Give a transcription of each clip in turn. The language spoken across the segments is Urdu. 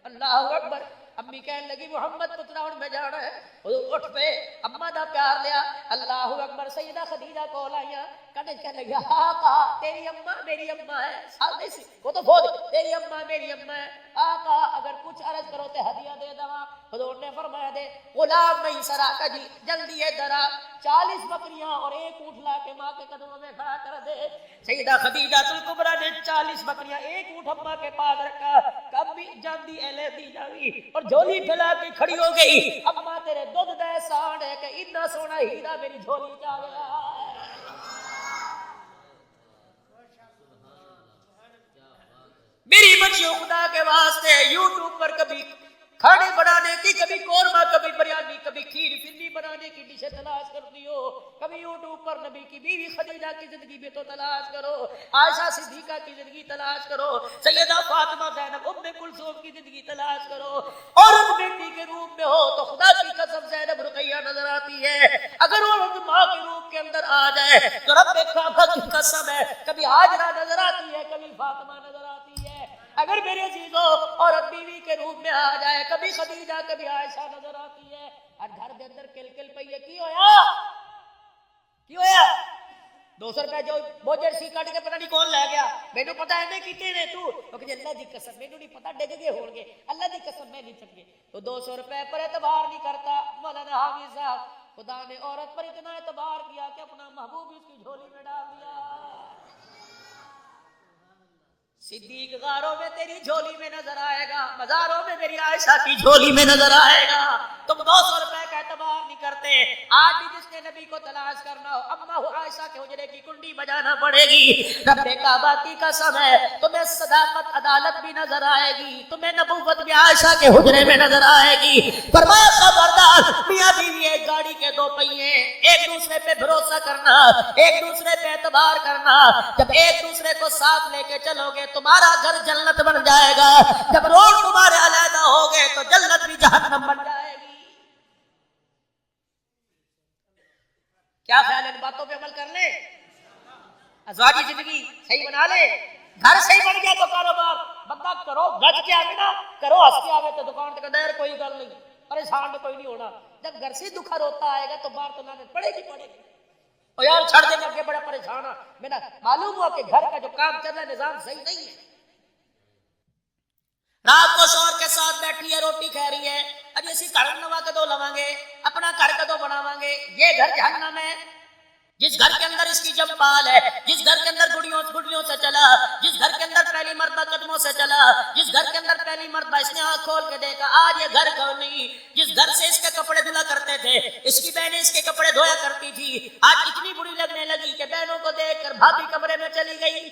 اللہ اکبر. امی کہنے لگی محمد پترا ہن میں جانا ہے. حضور اٹھ پے, اما دا پیار لیا. اللہ اکبر. سیدہ خدیجہ کول آئیاں, کہنے لگی ہاں کہا تیری اما میری اما ہے. سامنے سی وہ تو بہت تیری اما میری اما ہے. آقا اگر کچھ عرض کرو تے ہدیہ دے دوا. حضور نے فرمایا دے غلام نہیں سرا کا جی جلدی ادھر آ. 40 بکریاں اور ایک اونٹ لا کے ماں کے قدموں میں کھڑا کر دے. سیدہ خدیجہ الکبریٰ نے 40 بکریاں ایک اونٹ اما کے پاس رکھا. کب بھی جاندی اہلے دی جاوی اور جھولی پھیلا کے کھڑی ہو گئی. اما تیرے دودھ دے ساڑ ہے کہ اتنا سونا ہیرا میری جھولی چ آ گیا. میری بچیوں خدا کے واسطے یوٹیوب پر کبھی کھانے بنانے کی, کبھی قورمہ, کبھی بریانی, کبھی کھیر پھرنی بنانے کی ڈشیں تلاش کرتی ہو. کبھی یوٹیوب پر نبی کی بیوی خدیجہ کی زندگی بھی تو تلاش کرو, عائشہ صدیقہ کی زندگی تلاش کرو, سیدہ فاطمہ زینب ام کلثوم کی زندگی تلاش کرو. عورت بیٹی کے روپ میں ہو تو خدا کی قسم زینب رقیہ نظر آتی ہے. اگر عورت ماں کے روپ کے اندر آ جائے تو رب کعبہ کی قسم ہے کبھی ہاجرہ نظر آتی ہے, کبھی فاطمہ نظر آتی ہے. اگر میرے عزیزوں عورت بیوی کے روپ میں آ جائے کبھی خدیجہ کبھی عائشہ نظر آتی ہے. اور گھر دے اندر کل کل پئی ہے. کی ہویا 200 روپے جو بوجھر سی کٹ کے پتہ نہیں کون لے گیا. مینوں پتہ ہے میں کیتے نے تو کہ اللہ دی قسم مینوں نہیں پتہ ڈگ گئے ہون گے, اللہ دی قسم میں نہیں چنگے. تو 200 روپے پر اعتبار نہیں کرتا. مولانا حافظ صاحب خدا نے عورت پر اتنا اعتبار کیا کہ اپنا محبوب اس کی جھولی میں ڈال دیا. صدیق غاروں میں تیری جھولی میں نظر آئے گا, مزاروں میں میری عائشہ کی جھولی میں نظر آئے گا. تم 200 روپے کا اعتبار نہیں کرتے. آج بھی جس نے نبی کو تلاش کرنا ہو اما ہو عائشہ کے حجرے کی کنڈی بجانا پڑے گی. رب کعبہ کی قسم ہے تمہیں صداقت عدالت بھی نظر آئے گی, تمہیں نبوت بھی عائشہ کے حجرے میں نظر آئے گی. فرمایا خبردار میاں بیوی ایک گاڑی کے دو پہیے, ایک دوسرے پہ بھروسہ کرنا, ایک دوسرے پہ اعتبار کرنا. جب ایک دوسرے کو ساتھ لے کے چلو گے تمہارا گھر جنت بن جائے گا. جب روڈ تمہارے علیحدہ ہو گئے تو جنت بھی جہنم بن جائے گی. کیا خیال ہے ان باتوں پہ عمل کر لیں, ازواجی زندگی صحیح بنا لے. گھر صحیح بن گیا تو کاروبار بندہ کرو گج کے آگے نا کرو ہنس کے آگے تو دکان کے اندر کوئی گل نہیں, پریشان کوئی نہیں ہونا. جب گھر سے دکھا روتا آئے گا تو باہر تو لانے پڑے گی پڑے گی. اور یار چھڑ دے کے بڑا پریشان ہے, میرا معلوم ہوا کہ گھر کا جو کام چل رہا ہے نظام صحیح نہیں ہے. رات کو شوہر کے ساتھ بیٹھی ہے روٹی کھا رہی ہے, اب اسی گھر نوا کدو لواں گے, اپنا گھر کدو بناواں گے. یہ گھر جہنم ہے. جس گھر کے اندر اس کی جمپال ہے, جس گھر کے اندر گڑیوں سے چلا, جس گھر کے اندر پہلی مرتبہ قدموں سے چلا, جس گھر کے اندر پہلی مرتبہ اس نے آنکھ کھول کے دیکھا, آج یہ گھر کون نہیں. جس گھر سے اس کے کپڑے دھلا کرتے تھے, اس کی بہنیں اس کے کپڑے دھویا کرتی تھی, آج اتنی بری لگنے لگی کہ بہنوں کو دیکھ کر بھابھی کمرے میں چلی گئی.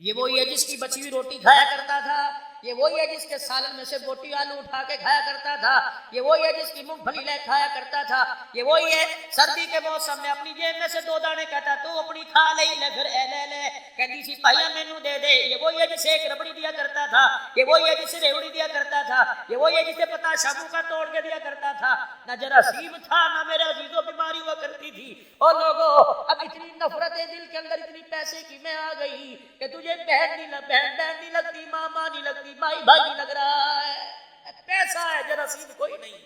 یہ وہی ہے جس کی بچی ہوئی روٹی کھایا کرتا تھا, یہ وہی ہے جس کے سالن میں سے بوٹی آلو اٹھا کے کھایا کرتا تھا, یہ وہی ہے جس کی مونگ پھلی لے کھایا کرتا تھا, یہ وہی ہے سردی کے موسم میں اپنی جیب میں سے 2 دانے کہتا تو اپنی کھا لے پھر لے کہتی سی پائیا مینوں دے دے. یہ وہی ہے جسے ایک ربڑی دیا کرتا تھا, یہ وہی ہے جسے ریوڑی دیا کرتا تھا, یہ وہی ہے جسے پتا شاموں کا توڑ کے دیا کرتا تھا. نہ جراثیم تھا نہ میرے عزیزوں بیماری ہوا کرتی تھی. اور لوگوں اب اتنی نفرت دل کے اندر اتنی پیسے کی میں آ گئی کہ تجھے بہن نہیں لگتی, ماں نہیں لگتی, بھائی نہیں لگ رہا ہے. پیسہ ہے جراثیم کوئی نہیں.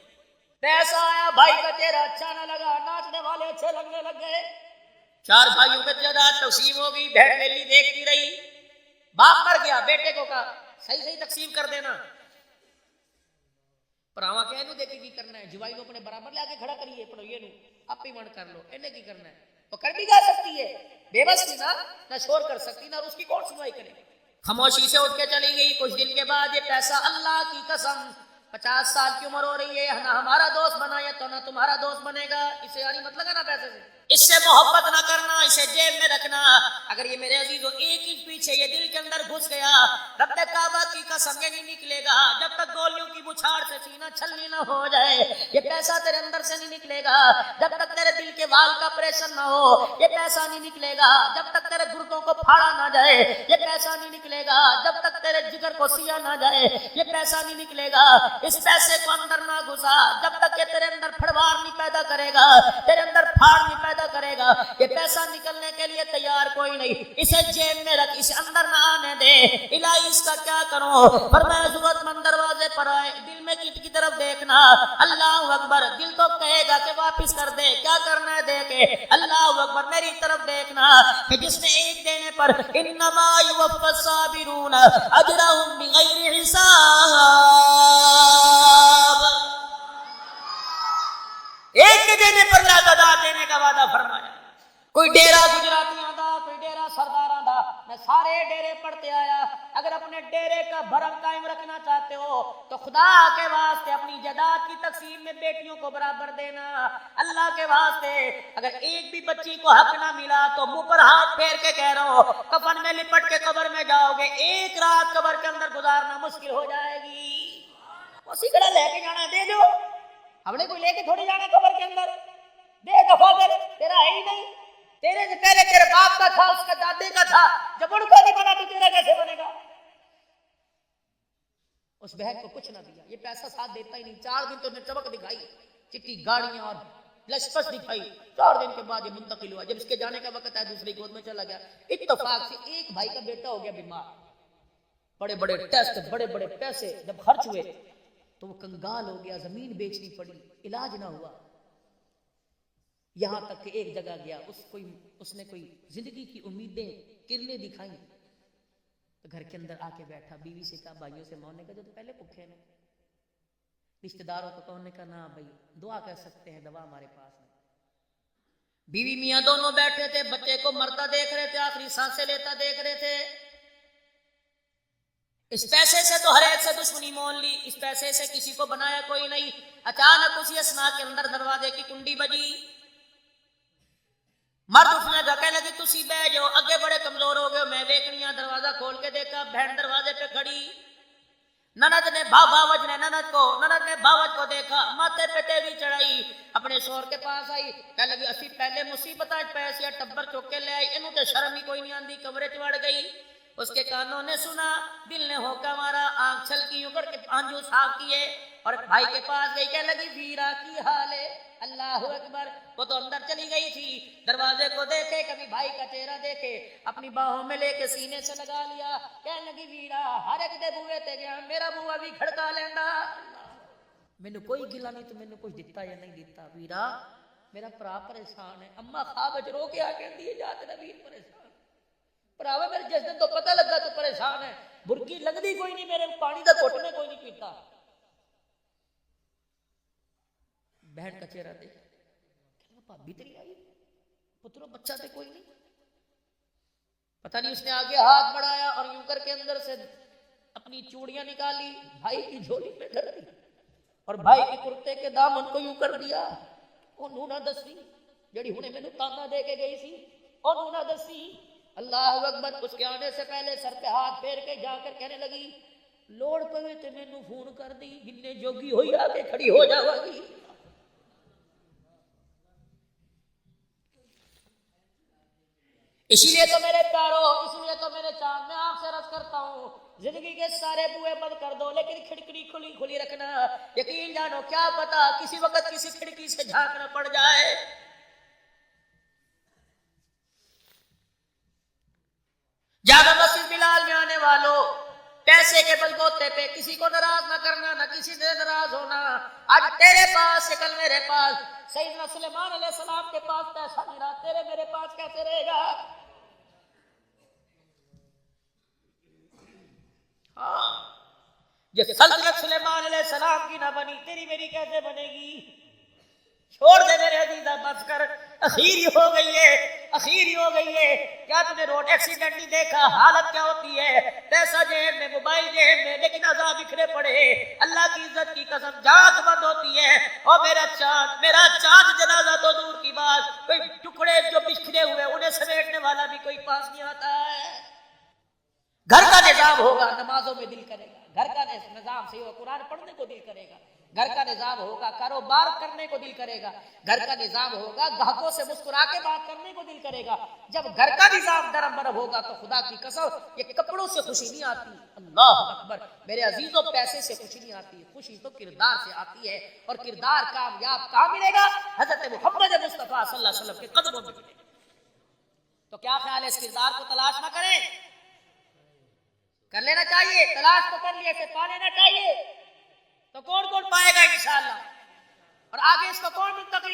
پیسہ آیا بھائی کا چہرہ اچھا نہ لگا, ناچنے والے اچھے لگنے لگ گئے. 4 بھائیوں کے جائیداد تقسیم ہو گئی, بہن میلی دیکھتی رہی. باپ مر گیا, بیٹے کو کہا صحیح تقسیم کر دینا. پراواں کہ اینو دیکھ کی کرنا ہے, جوائی کو اپنے برابر لے کے کھڑا کریے, پڑھو یہ نو آپ ہی ون کر لو, انہیں کی کرنا ہے. وہ کر بھی جا سکتی ہے, بے بس تھی نہ شور کر سکتی نہ اس کی کون سنوائی کرے. خاموشی سے اٹھ کے چلی گئی. کچھ دن کے بعد یہ پیسہ اللہ کی قسم 50 سال کی عمر ہو رہی ہے, نہ ہمارا دوست بنا ہے تو نہ تمہارا دوست بنے گا. اسے یعنی مت لگانا پیسے سے, اس سے محبت نہ کرنا, اسے جیب میں رکھنا. اگر یہ میرے عزیزوں 1 انچ پیچھے یہ دل کے اندر گھس گیا, رب کعبہ کی قسم یہ نہیں نکلے گا جب تک گولیوں کی بچھاڑ سے سینہ چھلنی نہ ہو جائے. یہ پیسہ تیرے اندر سے نہیں نکلے گا جب تک تیرے دل کے وال کا آپریشن نہ ہو. یہ پیسہ نہیں نکلے گا جب تک تیرے گردوں کو پھاڑا نہ جائے. یہ پیسہ نہیں نکلے گا جب تک تیرے جگر کو سیا نہ جائے. یہ پیسہ نہیں نکلے گا, اس پیسے کو اندر نہ گھسا جب تک کہ تیرے اندر پھڑوار نہیں پیدا کرے گا, تیرے اندر پھاڑ نہیں پیدا کرے گا. یہ پیسہ نکلنے کے لیے تیار کوئی نہیں, اسے جیب میں رکھ, اسے اندر نہ آنے دے. الہی اس کا کیا کروں, فرمایا ضرورت مند دروازے پر آئے دل میں کٹ کی طرف دیکھنا، اللہ اکبر، دل تو کہے گا کہ واپس کر دے، کیا کرنا ہے دے کے، اللہ اکبر میری طرف دیکھنا کہ جس نے ایک دینے پر انما یوفی الصابرون اجرهم بغیر حساب، ایک کے دینے پر لادہ دینے کا وعدہ فرمایا۔ کوئی ڈیرا گجراتیاں دا، کوئی ڈیرا سرداراں دا، میں سارے ڈیرے پڑھتے آیا، اگر اپنے ڈیرے کا بھرم قائم رکھنا چاہتے ہو تو خدا کے واسطے اپنی جائیداد کی تقسیم میں بیٹیوں کو برابر دینا، اللہ کے واسطے اگر ایک بھی بچی کو حق نہ ملا تو منہ پر ہاتھ پھیر کے کہہ رہا ہو، کفن میں لپٹ کے قبر میں جاؤ گے، ایک رات قبر کے اندر گزارنا مشکل ہو جائے گی۔ وہ سگڑا لے کے جانا دے دو، ہم نے کوئی لے کے تھوڑی جانا قبر کے اندر، دے دفعہ کر، تیرا ہے ہی نہیں، تیرے سے پہلے تیرے باپ کا تھا، اس کا دادے کا تھا، جب ان کا نہیں بنا تو تیرا کیسے بنے گا؟ اس بہن کو کچھ نہ دیا، یہ پیسہ ساتھ دیتا ہی نہیں، 4 دن تو نے چمک دکھائی، چٹی گاڑیاں اور لشپس دکھائی، 4 دن کے بعد یہ منتقل ہوا، جب اس کے جانے کا وقت آیا دوسری گود میں چلا گیا، اتفاق سے ایک بھائی کا بیٹا ہو گیا بیمار، بڑے بڑے ٹیسٹ، بڑے بڑے پیسے جب خرچ ہوئے تو وہ کنگال ہو گیا، زمین بیچنی پڑی، علاج نہ ہوا، یہاں تک کہ ایک جگہ گیا، اس نے کوئی زندگی کی امیدیں کرنے دکھائیں، تو گھر کے اندر آ کے بیٹھا، بیوی سے کہا، بھائیوں سے موننے کا جو تو پہلے بھوکے نے، رشتہ داروں کو کہنے کا نہ بھائی دعا کر سکتے ہیں، دوا ہمارے پاس نہیں۔ بیوی میاں دونوں بیٹھے تھے، بچے کو مرتا دیکھ رہے تھے، آخری سانسیں لیتا دیکھ رہے تھے، اس پیسے سے تو ہر ایک سے دشمنی مول لی، اس پیسے سے کسی کو بنایا کوئی نہیں۔ اچانک اسی اسنا کے اندر دروازے کی کنڈی بجی، مرد اٹھنے کا کہنے لگی تسی بہ جاؤ، اگے بڑے کمزور ہو گئے، میں دیکھنی، دروازہ کھول کے دیکھا، بہن دروازے پہ کھڑی، نند نے باوج کو دیکھا، ماتھے پہ ٹیوی چڑھائی، اپنے شوہر کے پاس آئی، کہنے لگی اسی پہلے مصیبت پیسے ٹبر چوک کے لے آئی، انہوں تے شرم ہی کوئی نہیں آندی، کمرے چڑھ گئی، اس کے کانوں نے سنا، دل نے ہوکا مارا، آنکھ چھلکی اوپر کے آنجو صاف کیے، اور بھائی کے پاس گئی، کہنے لگی ویرا کی حال ہے، اللہ اکبر، وہ تو اندر چلی گئی تھی، دروازے کو دیکھے، کبھی بھائی کا چہرہ دیکھے، اپنی باہوں میں لے کے سینے سے لگا لیا، کہنے لگی ویرا ہر ایک دے بوئے تے گیا، میرا بوا بھی کھڑکا لینا، مینوں کوئی گلا نہیں تو مینوں کچھ دتا یا نہیں دتا، ویرا میرا پرا پریشان ہے، اما خواب وچ رو کے آ کے دی جا تیرا ویر پریشان، پراوا میرے جس دن تو پتہ لگا تو پریشان ہے، برکی لگدی کوئی نہیں، میرے پانی دا گھٹ میں کوئی نہیں پیتا، بہن کا چہرہ دیکھ، بھابی تیری آئی، پترو بچہ تے کوئی نہیں، پتہ نہیں اس نے آگے ہاتھ بڑھایا اور یوں کر کے اندر سے اپنی چوڑیاں نکالی، بھائی کی جھولی پہ دھر دی، اور بھائی کے کرتے کے دامن کو یوں کر دیا، انہوں نہ دسی جڑی ہنے مینوں تانا دے کے گئی سی، انہوں نہ دسی، اللہ اکبر، اس کے آنے سے پہلے سر پہ ہاتھ پھیر کے جا کر کہنے لگی لوڑ پوے تے مینوں فون کر دی، جننے جوگی ہوئی آ کے کھڑی ہو جاوا گی۔ اسی لیے تو میرے پیارو، اس لیے تو میرے چاند، میں آپ سے عرض کرتا ہوں زندگی کے سارے بوئے بند کر دو لیکن کھڑکی کھلی کھلی رکھنا، یقین جانو کیا پتا کسی وقت کسی کھڑکی سے جھانکنا پڑ جائے۔ جاگا مسجد بلال میں آنے والوں، پیسے کے بل بوتے پہ کسی کو ناراض نہ کرنا، نہ کسی سے ناراض ہونا، آج تیرے پاس سے کل میرے پاس، سیدنا سلیمان علیہ السلام کے پاس پیسہ نہیں رہا، تیرے میرے پاس کیسے رہے گا؟ یہ سلطنت سلیمان علیہ السلام کی نہ بنی، تیری میری کیسے بنے گی؟ چھوڑ دے میرے عزیزہ، بس کر، اخیر ہی ہو گئی ہے، اخیر ہی ہو گئی ہے۔ کیا تم نے روڈ ایکسیڈنٹ نہیں دیکھا؟ حالت کیا ہوتی ہے، پیسہ جیب میں، موبائل جیب میں، لیکن عذاب بکھرے پڑے، اللہ کی عزت کی قسم جان بند ہوتی ہے، اور میرا چاند جنازہ تو دور کی بات، کوئی ٹکڑے جو بکھرے ہوئے انہیں سمیٹنے والا بھی کوئی پاس نہیں آتا ہے۔ گھر کا نظام ہوگا نمازوں میں دل کرے گا، گھر کا نظام صحیح ہوگا قرآن پڑھنے کو دل کرے گا، گھر کا نظام ہوگا کاروبار کرنے کو دل کرے گا، گھر کا نظام ہوگا گاہکوں سے مسکرا کے بات کرنے کو دل کرے گا۔ جب گھر کا نظام درم برم ہوگا تو خدا کی قسم یہ کپڑوں سے خوشی نہیں آتی، اللہ اکبر میرے عزیزوں، پیسے سے خوشی نہیں آتی، خوشی تو کردار سے آتی ہے، اور کردار کامیاب کہاں ملے گا؟ حضرت محمد مصطفیٰ صلی اللہ علیہ وسلم کے قدموں میں ملے گا۔ تو کیا خیال ہے، اس کردار کو تلاش نہ کریں؟ کر لینا چاہیے، تلاش تو کر لیے، پھر پا لینا چاہیے۔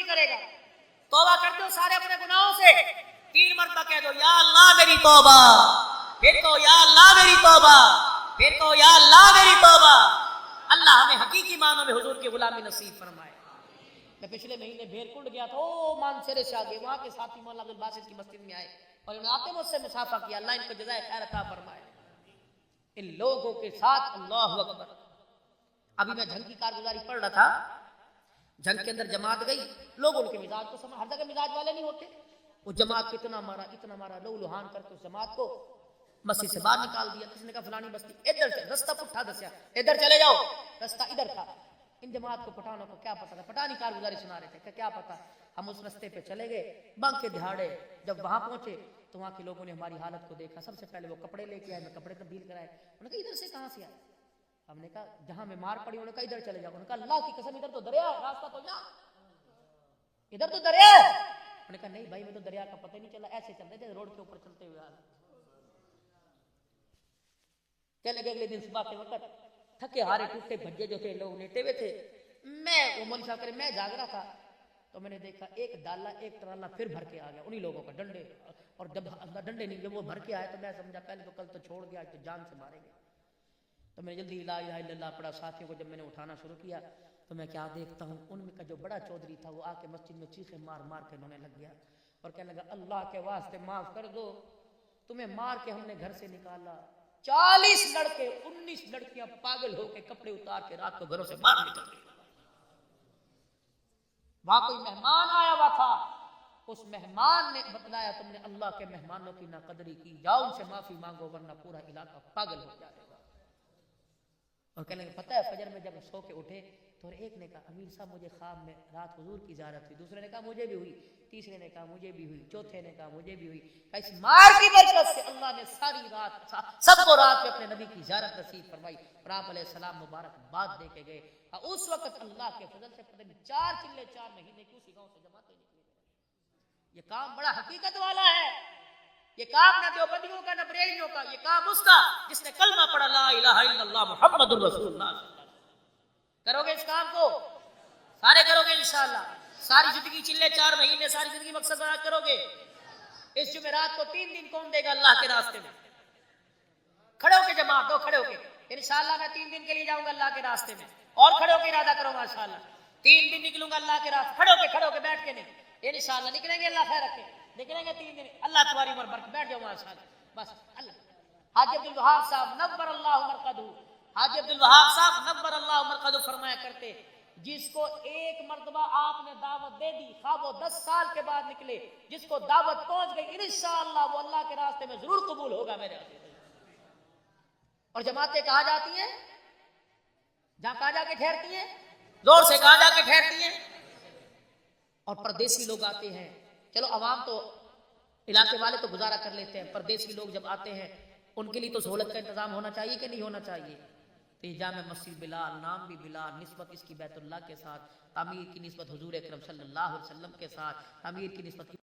کرے گا. توبہ کر دو سارے اپنے گناہوں سے, 3 مرتبہ کہہ دو یا اللہ میری توبہ, پھر کہو یا اللہ میری توبہ, پھر کہو یا اللہ میری توبہ. اللہ ہمیں حقیقی معنوں میں حضور کی غلامی نصیب فرمائے. میں پچھلے مہینے بھیرکنڈ گیا تھا, مانسرے سے آگے, وہاں کے ساتھی مولانا عبد الباسط کی مسجد میں آئے اور انہوں نے آتے مجھ سے مصافحہ کیا. اللہ ان کو جزائے خیر عطا فرمائے. ان لوگوں کے ساتھ اللہ اکبر. ابھی میں جھنگ کی کارگزاری پڑھ رہا تھا, جھنگ کے اندر جماعت گئی, لوگ ان کے مزاج کو سمجھ, ہر جگہ مزاج والے نہیں ہوتے. وہ جماعت کو اتنا مارا لو لوہان کر کے اس جماعت کو مسجد سے باہر نکال دیا. کسی نے کہا فلانی بستی ادھر سے رستہ پٹھا دسیا, ادھر چلے جاؤ, رستہ ادھر تھا. ان جماعت کو پٹھانوں کو کیا پتا تھا, پٹھانی کارگزاری سنا رہے تھے کہ کیا پتا. ہم اس رستے پہ چلے گئے, بنک کے دہاڑے جب وہاں پہنچے تو وہاں کے لوگوں نے ہماری حالت کو دیکھا. سب سے پہلے وہ کپڑے لے کے آئے, میں کپڑے تبدیل کرائے. انہوں نے کہا ادھر سے کہاں سے آئے؟ ہم نے کہا جہاں میں مار پڑی. انہوں نے کہا ادھر چلے جاؤ. انہوں نے کہا اللہ کی قسم ادھر تو دریا ہے, راستہ تو جا, ادھر تو دریا ہے. انہوں نے کہا نہیں بھائی, میں تو دریا کا پتہ نہیں چلا, ایسے چل رہے تھے روڈ کے اوپر چلتے ہوئے آ رہے. چلے گئے. اگلے دن صبح کے وقت تھکے ہارے ٹوٹے بھجے جو تھے لوگ لیٹے ہوئے تھے. میں وہ مول صاحب کرے میں جاگ رہا تھا تو میں نے دیکھا ایک ڈالا ایک ٹرالا پھر بھر کے آ گیا انہی لوگوں کا ڈنڈے. اور جب ڈنڈے نہیں, جب وہ بھر کے آئے تو میں سمجھا پہلے تو کل تو چھوڑ گیا, آج تو جان سے مارے گے. تو میں نے جلدی لا الہ الا اللہ پڑھا. ساتھیوں کو جب میں نے اٹھانا شروع کیا تو میں کیا دیکھتا ہوں, ان میں کا جو بڑا چودھری تھا وہ آ کے مسجد میں چیخے مار مار کے انہوں نے لگ گیا اور کہنے لگا اللہ کے واسطے معاف کر دو, تمہیں مار کے ہم نے گھر سے نکالا. 40 لڑکے 19 لڑکیاں پاگل ہو کے کپڑے اتار کے رات کو گھروں سے باہر نکل گئے. وہاں کوئی مہمان آیا ہوا تھا, اس مہمان نے بتلایا تم نے اللہ کے مہمانوں کی ناقدری کی, جاؤ ان سے معافی مانگو ورنہ پورا علاقہ پاگل ہو جائے گا. اور کہنے لگے پتہ ہے فجر میں جب سو کے اٹھے تو ایک نے کہا امیر صاحب مجھے خواب میں رات حضور کی زیارت ہوئی, دوسرے نے کہا مجھے بھی ہوئی, تیسرے نے کہا مجھے بھی ہوئی, چوتھے نے کہا مجھے بھی ہوئی. اس مار کی برکت سے اللہ نے ساری رات سب کو رات میں اپنے نبی کی زیارت نصیب فرمائی. اور آپ علیہ السلام مبارک بات دے کے گئے. اس وقت اللہ کے فضل سے پتہ نہیں 4 چلے 4 مہینے کی اسی گاؤں سے جماعتیں نکلی. یہ کام بڑا حقیقت والا ہے. یہ کام نہ دیوبندیوں کا نہ بریلویوں کا, یہ کام اس کا جس نے کلمہ پڑھا لا الہ الا اللہ محمد الرسول اللہ. کرو گے اس کام کو, سارے کرو گے انشاءاللہ. ساری زندگی چلے 4 مہینے, ساری زندگی مقصد بنا کرو گے. اس جمعرات کو 3 دن کون دے گا اللہ کے راستے میں؟ کھڑے ہو کے جماعت دو, کھڑے ہو کے انشاءاللہ میں 3 دن کے لیے جاؤں گا اللہ کے راستے میں, اور کھڑے ہو کے ارادہ کرو ماشاءاللہ 3 دن نکلوں گا اللہ کے راستے. کھڑے ہو کے بیٹھ کے نہیں, انشاءاللہ نکلیں گے, اللہ خیر رکھے, نکلیں گے 3 دن, اللہ تمہاری عمر برکت. بیٹھ جاؤ ماشاءاللہ بس. اللہ حاجی عبد الوہاب صاحب نور اللہ مرقدہ, حاجی عبد الوہاب صاحب نور اللہ مرقدہ فرمایا کرتے جس کو ایک مرتبہ آپ نے دعوت دے دی خواہ وہ 10 سال کے بعد نکلے, جس کو دعوت پہنچ گئی انشاءاللہ وہ اللہ کے راستے میں ضرور قبول ہوگا میرے عزیز. اور جماعتیں کہاں جاتی ہیں, جہاں کہاں جا کے ٹھہرتی ہیں, زور سے کہاں جا کے ٹھہرتی ہیں. اور پردیسی لوگ آتے ہیں, چلو عوام تو علاقے والے تو گزارا کر لیتے ہیں, پردیسی لوگ جب آتے ہیں ان کے لیے تو سہولت کا انتظام ہونا چاہیے کہ نہیں ہونا چاہیے. تو یہ جامع مسجد بلال, نام بھی بلال, نسبت اس کی بیت اللہ کے ساتھ, تعمیر کی نسبت حضور اکرم صلی اللہ علیہ وسلم کے ساتھ, تعمیر کی نسبت